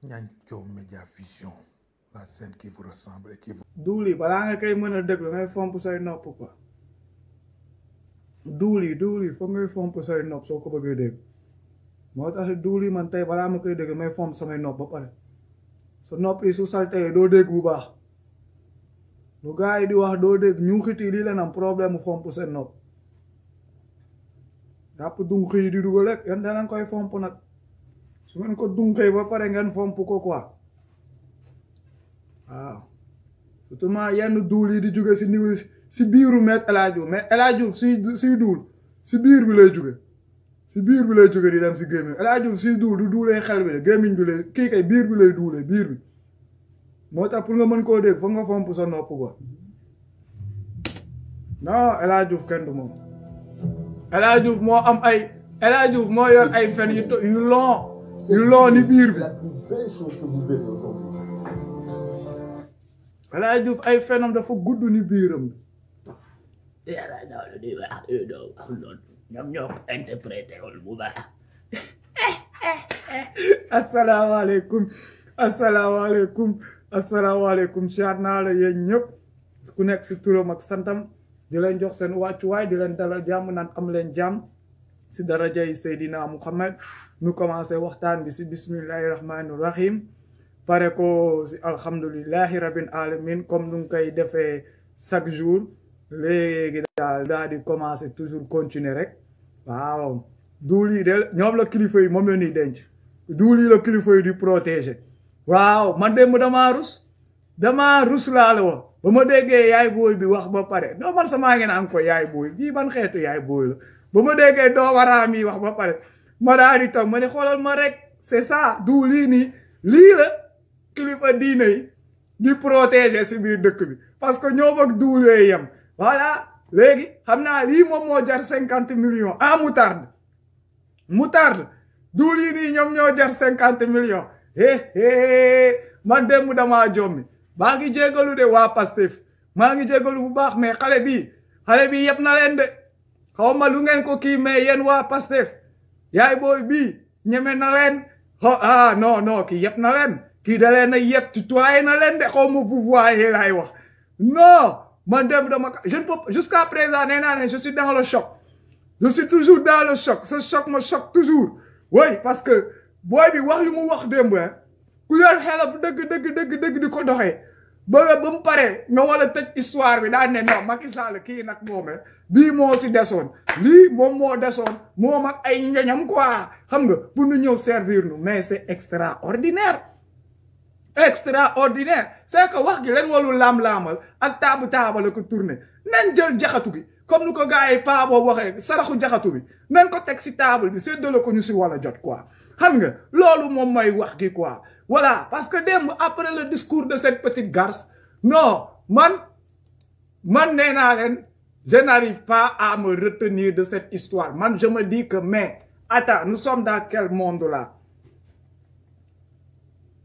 Nianthio Média Vision, la scène qui vous ressemble et qui vous... duuli balaa nga koy mën a déglu ngay fomp say nopp quoi duuli foog ngay fomp say nopp soo ko bëggee dégg moo tax duuli man tey balaa ma koy dégg may fomp samay nopp ba pare sa nopp yi su saltee doo dégg bu baax lu gars yi di wax doo dégg ñu xiti lii leen am problème mu fomp seen nopp jàpp dunq yi di dugal rek yéen danañ koy fomp nag su ngeen ko dunqee ba pare ngeen fomp ko quoi waaw surtout ma yenn duul yi di jóge si niw si biiru met El Hadj Diouf mais El Hadj Diouf siy duul si biir bi lay jóge si biir bi lay jóge di dem si gémmiñ El Hadj Diouf siy duul du duulee xel bi de gémmiñ bi lay kii kay biir bi lay duulee biir bi moo tax pour nga mën koo dégg foog nga fomp sa nopp quoi non El Hadj Diouf kenn du moom El Hadj Diouf moo am ay El Hadj Diouf moo yor ay fen yu long ni biir bi La plus belle chose que vous verrez aujourd'hui. El Hadj Diouf ay fenam dafa gudd ni biiram bi yàlla daal di wax loolu ñoom ñoo ko interprété wul bu baax. asalaamaaleykum siyaar naa la yéen ñëpp ku nekk si turam ak santam di leen jox seen wàccuwaay di leen dalal jàmm naan am leen jàmm si darajay Seydina Muhammad ñu commencé waxtaan bi si bismillahi rahmani rahim pare ko si alhamdulillahi rabbil alamin comme nu ngi koy defee chaque jour léegi daal di commencé toujours continuer rek waaw duul yi de ñoom la kilifa yi moom la ñuy denc duul yi la kilifa yi di protéger waaw man démb damaa rus laa la wax ba ma déggee yaay booy bi wax ba pare doo man sama ngeen am ko yaay booy bii ban xeetu yaay booy la ba ma déggee doo waraam yi wax ba pare ma daal di toog ma ne xoolal ma rek c'est ça duul yi nii lii la kilifa diine yi di protéger si biir dëkk bi parce que ñoo bëgg duul yooyu yem voilà léegi xam naa lii moom moo jar 50 millions ah moutarde duul yi nii ñoom ñoo jar 50 millions man démb damaa jommi maa ngi jégalu de waa Pastef maa ngi jégalu bu baax mais xale bi yëpp na leen de xaw ma lu ngeen ko kii mais yéen waa Pastef yaay booy bii ñeme na leen non kii yëpp na leen kii da leen a yëpp tutoyé na leen de xaw ma vous voyez laay wax non man démb dama je ne peux jusqu'à présent nee naa leen je suis dans le choc je suis toujours dans le choc ce choc me choque toujours oui parce que booy bi wax yu mu wax démb ku yor xelab dëgg di ko doxee ba mu pare nga war a tëj histoire bi daan ne non Macky Sall kii nag moome bii moo si desoon lii moom moo desoon moom ak ay ngeñam quoi xam nga pour ñu ñëw servir nous mais c'est extraordinaire c'est que wax gi leen walu laam-laamal ak taaba ko tourné nañ jël jaxatu gi comme nu ko gars yi paa boobu waxee saraxu jaxatu bi nañ ko teg si table bi séddale ko ñu si wala jot quoi xam nga loolu moom may wax gi quoi voilà parce que démb après le discours de cette petite garce non man nee naa leen je n'arrive pas à me retenir de cette histoire man je me dis que mais attends nous sommes dans quel monde là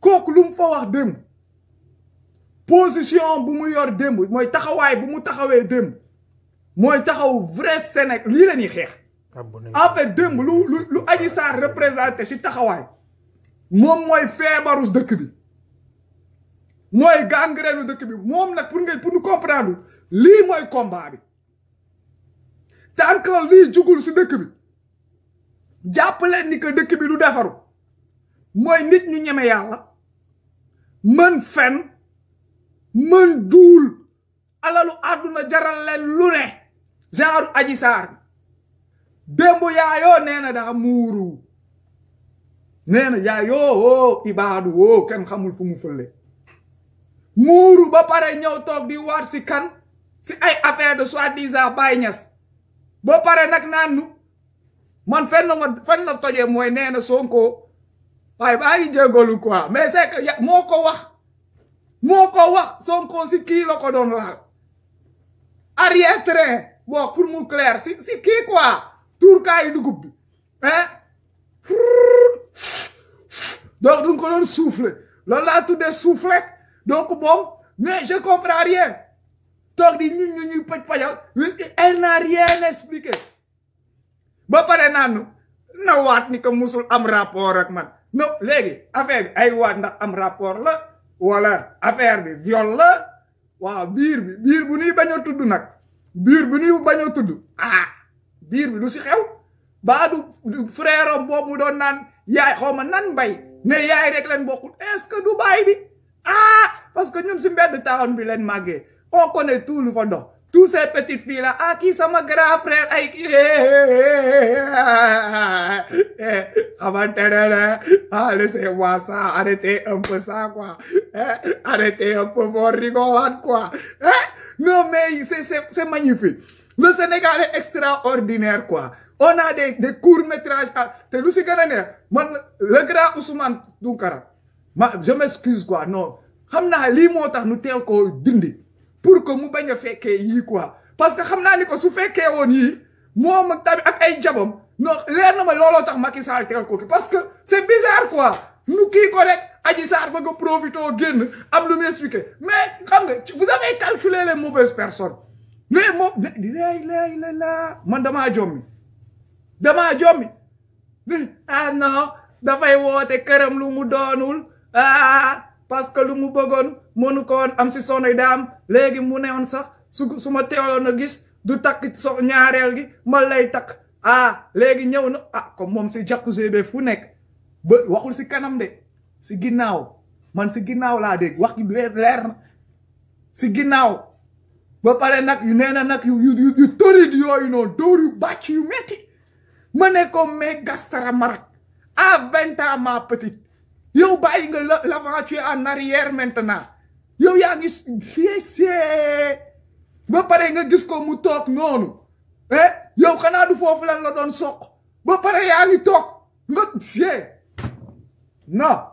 kooku lu mu fa wax démb position bu mu yor démb mooy taxawaay bu mu taxawee démb mooy taxaw vrai Sénégal lii la ñuy xeex en fait démb lu Adji Sarr représenté si taxawaay moom mooy feebaru dëkk bi mooy gangrène dëkk bi moom nag pour nous comprendre lii mooy combat bi tant que lii jugul si dëkk bi jàpp leen ni que dëkk bi du defaru mooy nit ñu ñeme yàlla mën fen mën duul alalu àdduna jaral leen lu ne genre Adji Sarr démb yaayoo nee na daa muuru nee na yaayoo ibaadu woo kenn xamul fu mu fële muuru ba pare ñëw toog di waat si kan si ay affaire de soi-disant Baye Niass ba pare nag naan nu man fenn na tojee mooy nee na Sonko waaye baa ngi jégalu quoi mais c'est que moo ko wax Sonko si kii la ko doon laal arrière train bon pour mu clair si kii quoi tuurkaayu dugub bi donc du ko doon souffler loolu laa tuddee soufflet donc moom mais je comprends rien toog di ñuy paj-pajal elle n'a rien expliqué ba pare naanu na waat ni que musul am rapport ak man non léegi affaire bi ay waat ndax am rapport la wala affaire bi viol la waaw biir bu nuy bañ a tudd nag biir bu nuy bañ a tudd biir bi lu si xew baa du frère am boobu mu doon naan yaay xaw ma nan mbay ne yaay rek leen bokkul est-ce que du baay bi parce que ñun si mbedd taxaw bi leen màggee on connaît tout lu fa dox tous ces petites filles là kii sama grand frère ay xamante ne laissez-moi ça arrêtez un peu ça quoi arrêtez un peu vos rigolades quoi non mais c'est magnifique le Sénégal est extraordinaire quoi on a des courts-métrages te lu si gën a neex man le grand Ousmane Tounkara je m'excuse quoi non xam naa lii moo tax nu teel ko dindi pour que mu bañ a fekkee yii quoi parce que xam naa ni ko su fekkee woon yii moom ak tamit ak ay jabam non leer na ma looloo tax Macky Sall teel ko ki parce que c'est bizarre quoi nu kii ko rek Adji Sarr ba nga profité génn am lu mu expliqué mais xam nga vous avez calculé les mauvaises personnes mais moom la man damaa jommi non dafay woote këram lu mu doonul parce que lu mu bëggoon mënu ko woon am si sonoy daam léegi mu ne woon sax su ma teeloon a gis du takk ñaareel gi ma lay takk léegi ñëw na comme moom si jacuzzi be fu nekk ba waxul si kanam de si ginnaaw man si ginnaaw laa dégg wax gi leer na si ginnaaw ba pare nag yu nee na nag yu torrid yooyu noonu dóor yu bàcc yu metti ma ne ko mais gastara marak à 20 ans ma petite yow bàyyi nga l'aventure en arrière maintenant yow yaa ngi ba pare nga gis ko mu toog noonu yow xanaa du foofu lan la doon soq ba pare yaa ngi toog nga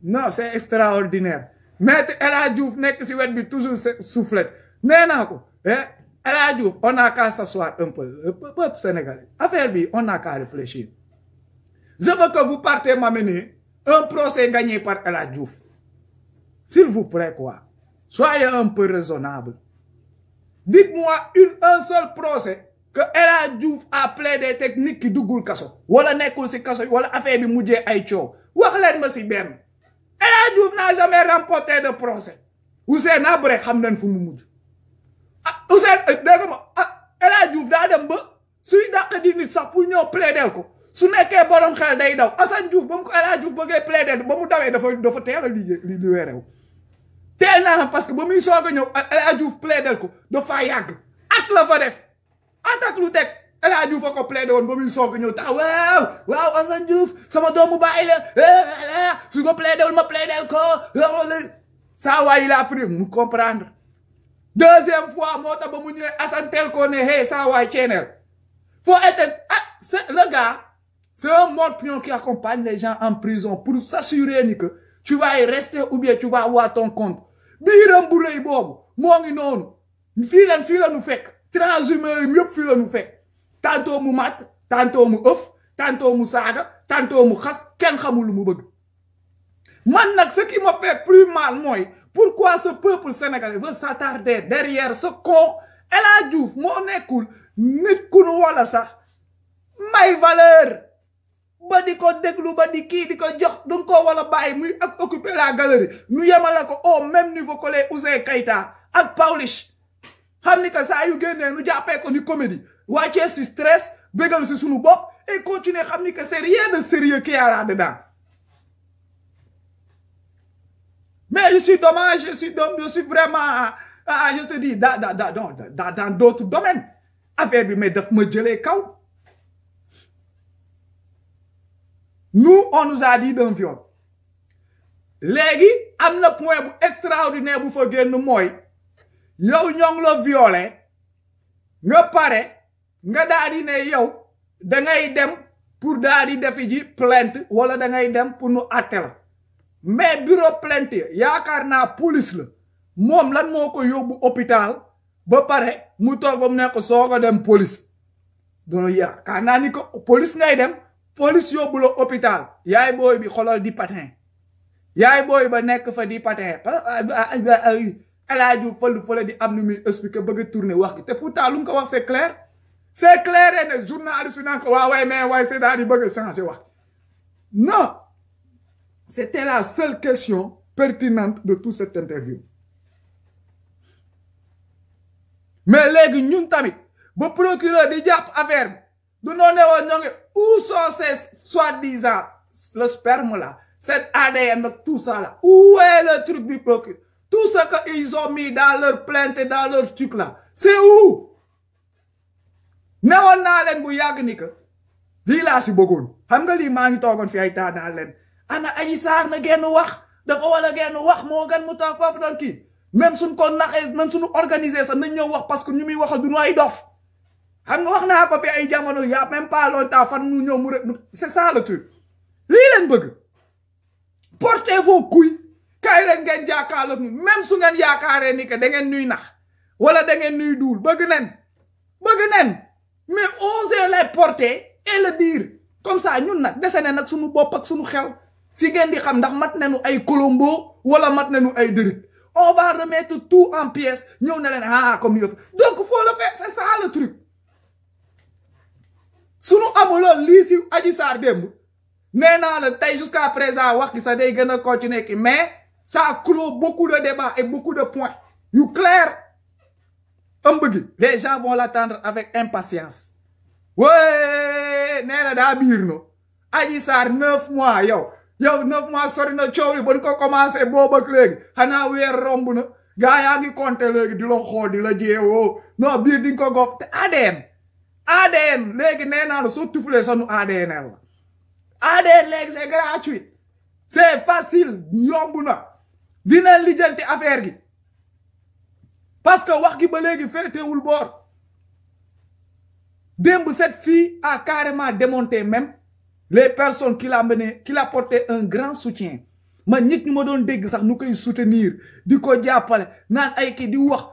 non c'est extraordinaire maître El Hadji Diouf nekk si wet bi toujours soufflette nee naa ko El Hadji Diouf on a qu'à s'asseoir un peu le peuple sénégalais affaire bi on a qu'à réfléchir je veux que vous partez m'amener un procès gagné par El Hadji Diouf s'il vous plaît quoi soyez un peu raisonnable dites-moi un seul procès que El Hadji Diouf a plaidé technique ki duggul kaso wala nekkul si kaso wala affaire bi mujjee ay coow wax leen ma si benn El Hadji Diouf n'a jamais remporté de procès Ousseyn Abré xam nañ fu mu mujj Ousseyn dégg ma El Hadji Diouf daa dem ba suy dàq di nit sax pour ñëw plaidel ko su nekkee borom xel day daw Assane Diouf ba mu ko El Hadji Diouf bëggee plaidel ba mu dawee dafa teel a li weerew teel naa parce que ba muy soog a ñëw El Hadji Diouf plaidel ko dafa yàgg at la fa def at ak lu teg El Hadji Diouf a ko plaidé woon ba muy soog a ñëw tax waaw Assane Diouf sama doomu baay la su ko plaidé wul ma plaidel ko saa waay il a pris mu comprendre deuxième fois moo tax ba mu ñëwee Assane tel ko ne hey saa waay ceeneel faut être le gars c'est un morpion qui accompagne les gens en prison pour s'assurer ni que tu vas y rester ou bien tu vas avoir ton compte biiram bu rëy boobu moo ngi noonu fii la nu fekk transhumé yi yëpp fii la nu fekk tantôt mu mat tantôt mu ëf tantôt mu saaga tantôt mu xas kenn xamul lu mu bëgg man nag ce qui me fait plus mal mooy pourquoi ce peuple sénégalais veut s'attarder derrière ce con El Hadji Diouf moo nekkul nit ku nu wala sax may valeur ba di ko déglu ba di kii di ko jox du ko wala bàyyi muy ak occuper la galerie nu yemale ko au même niveau que les Ouzin Keita ak Pawlish xam ni que saa yu génnee nu jàppee ko ni comédie wàccee si stress bégal si sunu bopp et continuer xam ni que c'est rien de sérieux qu'il y a là-dedans mais je suis dommage je suis vraiment je te dis dans d'autres domaines affaire bi mais daf ma jëlee kaw nous on nous a dit d'un viol léegi am na point bu extraordinaire bu fa génn mooy yow ñoo ngi la violé nga pare nga daal di ne yow da ngay dem pour daal di defi ji plainte wala da ngay dem pour nu àtte la mais bureau plainte yaakaar naa police la moom lan moo ko yóbbu hôpital ba pare mu toog ba mu nekk soog a dem police doon yaakaar naa ni ko police ngay dem police yóbbu la hôpital yaay booy bi xolal di patin yaay booy ba nekk fa di patin El Hadji Diouf fële di am nu muy expliquer bëgg a tourner wax gi te pourtant lu mu ko wax c'est clair ne journaliste bi naan ko waaw mais waaye c'est daal di bëgg a changer wax non C'était la seule question pertinente de toute cette interview. Mais les ñun tamit ba procureur di japp affaire du noné won ñongi où sont ces soi-disant le sperme là, cet ADN tout ça là, où est le truc du procureur? Tout ce qu'ils ont mis dans leur plainte et dans leur truc là, c'est où? Néwon na len bu yag ni que li la ci bëggoon xam nga li ma ngi togon fi ay ta na len ana Adji Sarr na genn wax dafa wala genn wax mo gan mu tok fofu don ki même suñ ko naxé même suñu organiser ça nañ ñëw wax parce que ñu mi waxal du ay dof xam nga wax na ko fi ay jamono ya même pas longtemps fan ñu ñëw mu c'est ça le truc li leen bëgg portez vos couilles kay leen ngeen jaakaal ak même su ngeen yaakaaré ni que da ngeen ñuy nax wala da ngeen ñuy duul bëgg nen mais osez les porter et le dire comme ça ñun nak déssé nak suñu bop ak suñu xel si ngeen di xam ndax mat nañu ay Colombo wala mat nañu ay Derrick. On va remettre tout en pièces. Nous, on a comme il le fait. Donc, il faut le faire. C'est ça le truc. Si nous avons l'ici, Adji Sarr demb, jusqu'à présent, wax ki ça day gëna continuer mais ça a clos beaucoup de débats et beaucoup de points. You clair? Les gens vont l'attendre avec impatience. Ouais, néna da bir no. Adji Sarr 9 mois yow. Yow 9 mois sori na coow li bon ko commencé boobu ak léegi xanaa weer romb na gaa yaa ngi compter léegi di la xool di la jeewoo non biir di nga ko gof te ADN léegi nee naa la soo tuflee sonu ADN la ADN léegi c'est gratuit c'est facile yomb na dina lijjanti affaire gi parce que wax gi ba léegi féetewul boor démb cette fille a carrément démonté même les personnes qui l'a porté un grand soutien. Man nit ñu ma doon dégg sax nu koy soutenir di ko jàppale naan ay ki di wax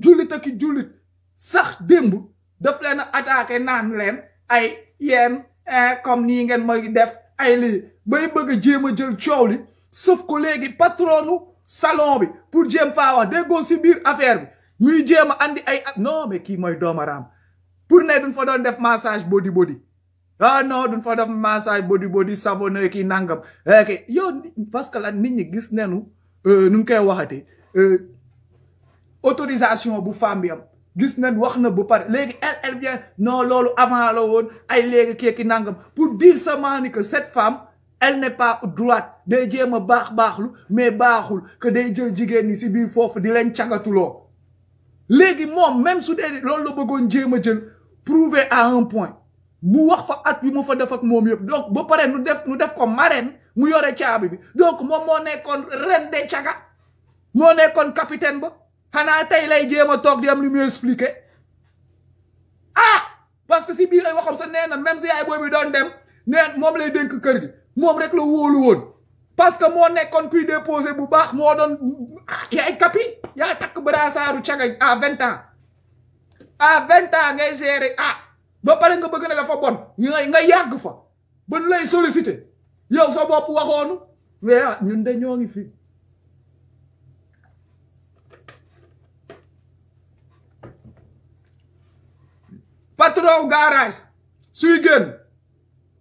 jullit ak jullit sax démb daf leen a attaqué naan leen ay yéen comme nii ngeen may def ay lii bay bëgg a jéem a jël coow li sauf que léegi patronu salon bi pour jéem faa wax déggoo si biir affaire bi muy jéem a andi ay non mais kii mooy doomaraam pour ne duñ fa doon def massage body ah non duñ fa def massage body savonné ki nangam yow parce que la nit ñi gis nañu nu koy waxate autorisation bu femme bi am gis nañ wax na bu pare léegi elle vient non loolu avant la woon ay léegi ki nangam pour dire seulement ni que cette femme elle n'est pas droite day jéem a baaxlu mais baaxul que day jël jigéen ñi si biir foofu di leen cagatuloo léegi moom même su dee loolu la bëggoon jéem a jël prouver à un point mu wax fa at yu ma fa def ak moom yëpp donc ba pare nu def ko marraine mu yore caabi bi donc moom moo nekkoon reine des caga moo nekkoon capitaine ba xanaa tey lay jéem a toog di am lu muy expliquer parce que si biir ay waxam sa nee na même si yaay boobu doon dem neen moom lay dénk kër gi moom rek la wóolu woon parce que moo nekkoon kuy déposé bu baax moo doon yaay kapi yaa takk brassaaru caga à 20 ans à 20 ans ngay gérer ba pare nga bëgg ne dafa bon nga yàgg fa ba lay solliciter yow sa bopp waxoonu mais ñun de ñoo ngi fi patron garage suy gën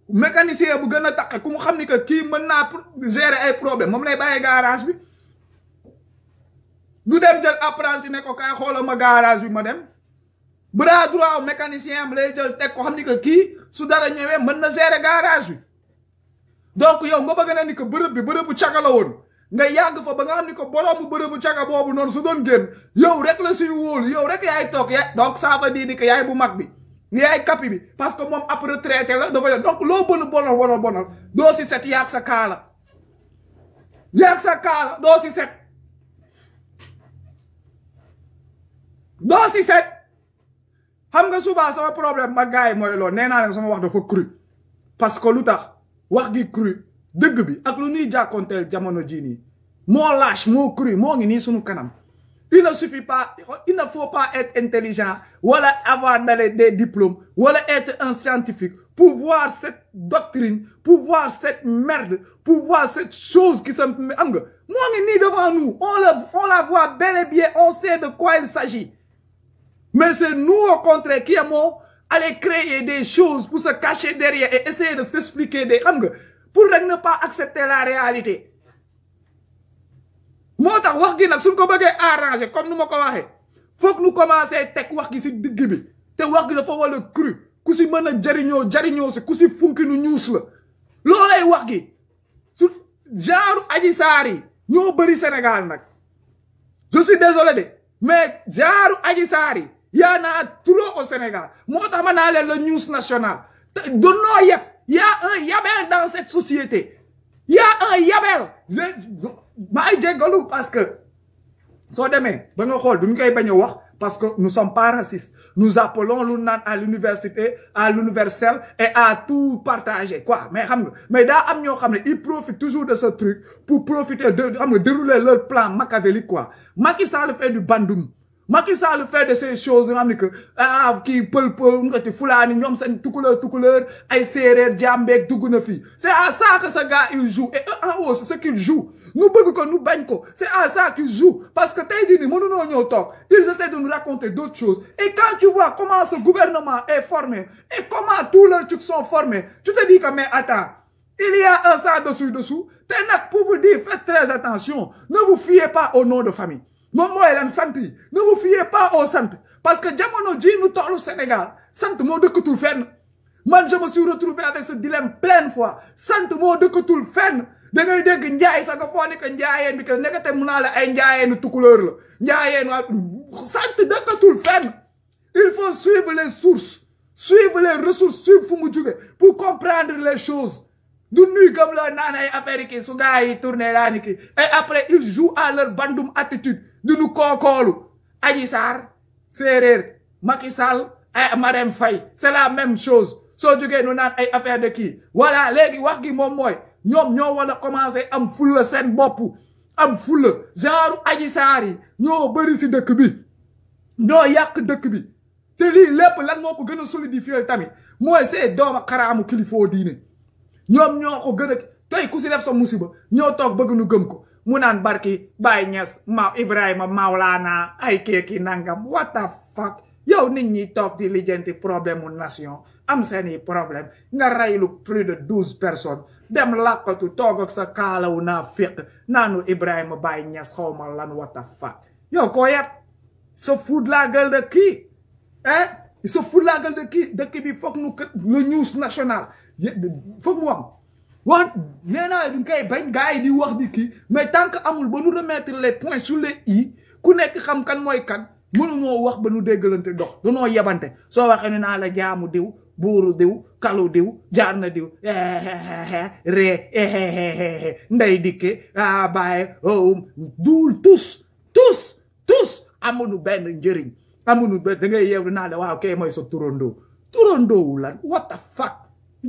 mécanicien bu gën a taq ku mu xam ni que kii mën naa gérer ay problème moom lay bàyyi garage bi du dem jël apprenti ne ko kay xoolal ma garage bi ma dem bras droit mécanicien am lay jël teg ko xam ni que kii su dara ñëwee mën na gérer garage bi donc yow nga bëgg na ni que bërëbu caga la woon nga yàgg fa ba nga xam ni que boroomu bërëbu caga boobu noonu su doon génn yow rek la siy wóolu yow rek yaay toog donc ça veut dire ni que yaay bu mag bi yaay kapi bi parce que moom après retraité la dafa yor donc loo bonal doo si set yaag sa kaala doo si set xam nga souvent sama problème ma gars yi mooy loolu nee naa leen sama wax dafa cru parce que lu tax wax gi cru dëgg bi ak lu ñuy jàkkoonteel jamono jii nii moo lâche moo cru moo ngi nii sunu kanam il ne faut pas être intelligent wala avoir des diplômes wala être un scientifique pour voir cette doctrine pour voir cette merde pour voir cette chose qui se am nga moo ngi nii devant nous on la voit bel et bien on sait de quoi il s'agit. Mais c'est nous, au contraire, qui aimons aller créer des choses pour se cacher derrière et essayer de s'expliquer des... pour ne pas accepter la réalité. moo tax wax gi nag suñ ko bëggee arranger comme nu ma ko waxee foog nu commencer teg wax gi si digg bi te wax gi dafa wala cru ku si mën a jariñoo si ku si funki nu ñuus la loolay wax gi su genre Adji Sarr yi ñoo bëri Sénégal nag je suis désolé de mais genre Adji Sarr yi y en a trop au Sénégal moo tax ma naa leen le news national te donoo yëpp y a un yabel dans cette société y a un yabel maa ngi jéggalu parce que soo demee ba nga xool duñ koy bañ a wax parce que nous sommes pas racistes nous appelons lu naan à l'université à l'universel et à tout partager quoi mais xam nga mais daa am ñoo xam ne ils profitent toujours de ce truc pour profiter de xam nga dérouler leur plan machiavélique quoi Macky Sall fait du bandoum Macky Sall fait de ces choses nga xam ne que kii pël nga ci fulaani ñoom seen tukuleur ay séeréer jàmbeeg dugg na fii c'est à ça que ce gars il joue et eux en haut c'est ce qu'il joue nu bëgg ko nu bañ ko c'est à ça qu'il joue parce que tey jii nii mënunoo ñëw toog ils essaient de nous raconter d'autres choses et quand tu vois comment ce gouvernement est formé et comment tous leurs trucs sont formés tu te dis que mais attends il y a un ça dessous te nag pour vous dire faites très attention ne vous fiez pas au nom de famille moom mooy lan sant yi ne vous fiez pas au sant parce que jamono ji nu tollu Sénégal sant moo dëkkatul fenn man je me suis retrouvé avec ce dilemme plein fois sant moo dëkkatul fenn da ngay dégg njaay sax nga foo ne que njaayeen bi que nekkate mun naa la ay njaayeenu tukulóor la njaayeen waa sant dëkkatul fenn il faut suivre les sources suivre les ressources suivre fu mu jóge pour comprendre les choses du nuy comme la naan ay affaire ki su gars yi tourné laa ni ki et après ils jouent à leur bandum attitude du nu kookoolu Adji Sarr séeréer Macky Sall ay Marème Faye c'est la même chose soo jógee nu naan ay affaire de kii voilà léegi wax gi moom mooy ñoom ñoo war a commencer am fulla seen bopp am fulla genre Adji Sarr yi ñoo bëri si dëkk bi ñoo yàq dëkk bi te lii lépp lan moo ko gën a solidifier tamit mooy c'est dooma xaraamu kilifoo diine ñoom ñoo ko gën a tey ku si def sa musiba ñoo toog bëgg nu gëm ko mu naan barki Baye Niass ma Ibrahima Maulana ay keeki nangam what the fuck yow nit ñi toog di lijjanti problème mu nation am seeni problème nga reylu plus de 12 personnes dem làqatu toog ak sa kaalawu naa féq naanu Ibrahima Baye Niass xawma lan what the fuck yow koo yeb se fout de la gueule de qui hein il se fout de la gueule de qui dëkk bi foog nu le news national foog mu am wax nee naa duñ koy bañ gars yi di wax di kii mais tant que amul ba nu remettre les points sur les i ku nekk xam kan mooy kan mënuñoo wax ba nu déggalante dox danoo yebante soo waxee ne naa la jaamu diw buuru diw kalu diw jaar na diw ree nday dikke bàyyi duul tous amuñu benn njëriñ amuñu benn da ngay yeew naa la waaw kay mooy sa turandoo lan what the fuck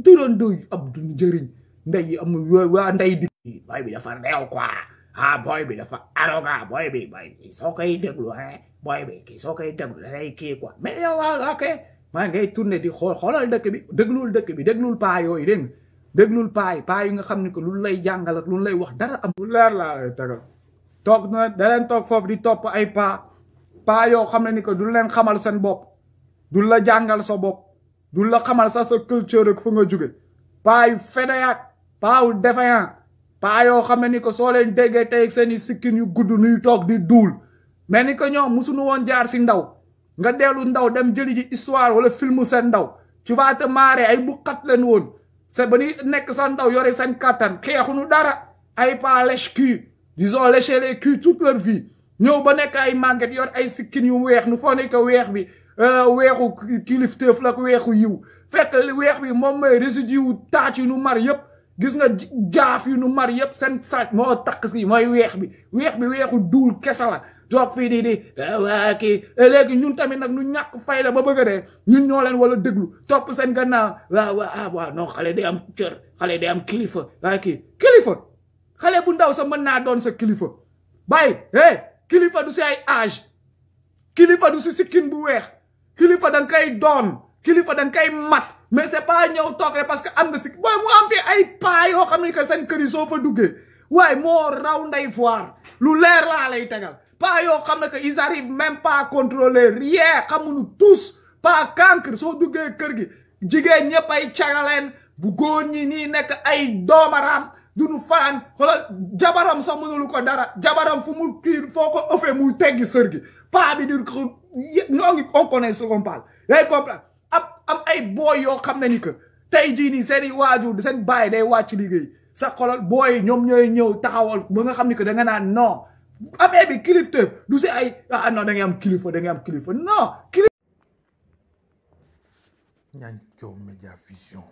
turandoo yi ab du njëriñ nday amul waa nday dikke boy bi dafa réew quoi boy bi dafa arrogant boy bi soo koy déglu boy bi kii soo koy déglu day kii quoi mais yow waaw ok maa ngay tourné di xoolal dëkk bi déglul paa yooyu dégg nga déglul paa yi nga xam ne que lu lay jàngal ak lu lay wax dara am lu leer laa lay tegal toog na da leen toog foofu di topp ay paa yoo xam ne ni que du leen xamal seen bopp du la jàngal sa bopp du la xamal sa culture ak fu nga jóge paa yu fédéyaat paa yu défaillant paa yoo xam ne ni que soo leen déggee tey seen i sikkin yu gudd nuy toog di duul mais ni que ñoom musuñu woon jaar si ndaw nga dellu ndaw dem jëli ji histoire wala film seen ndaw tu vas te marrer ay buqat leen woon c'est ba ni nekk sa ndaw yore seen kattan xeexuñu dara ay pas lèche-cul ils ont léché les culs toute leur vie ñëw ba nekk ay màgget yor ay sikkin yu weex nu foo nekk weex bi weexu kilifteef la weexu yiw fekk weex bi moom mooy résidu yu taat yu nu mar yëpp gis nga jaaf yu nu mar yëpp seen sac moo takk si mooy weex bi weexu duul kese la toog fii di waa kii léegi ñun tamit nag nu ñàkk fayda ba bëgg a dee ñun ñoo leen wala déglu topp seen gannaaw waaw non xale day am cër xale day am kilifa waa kii kilifa xale bu ndaw sa mën naa doon sa kilifa bàyyi kilifa du si ay âge kilifa du si sikkin bu weex kilifa da nga koy doon kilifa da nga koy mat mais c'est pas ñëw toog rek parce que am nga si booy mu am fi ay paa yoo xam ne que seen kër yi soo fa duggee waaye moo raw nday foire lu leer laa lay tegal pas yoo xam ne que ils arrivent même pas à contrôler rien xamuñu tous pas cancre soo duggee kër gi jigéen ñëpp ay cagaleen bu góor ñi nii nekk ay doomaraam duñu fanaan xoolal jabaram sax mënulu ko dara jabaram fu mu kii foo ko ëffee muy teggi sër gi paa bi di ñoo ngi on connaît ce qu'on parle yaay comprendre am ay booy yoo xam ne ni que tey jii nii seen i waajur seen baay day wàcc liggéey sa xolal booy ñoom ñooy ñëw taxawal ba nga xam ni que da nga naan non affaire bi kilifteef du si ay non da ngay am kilifa non Nianthio Média Vision.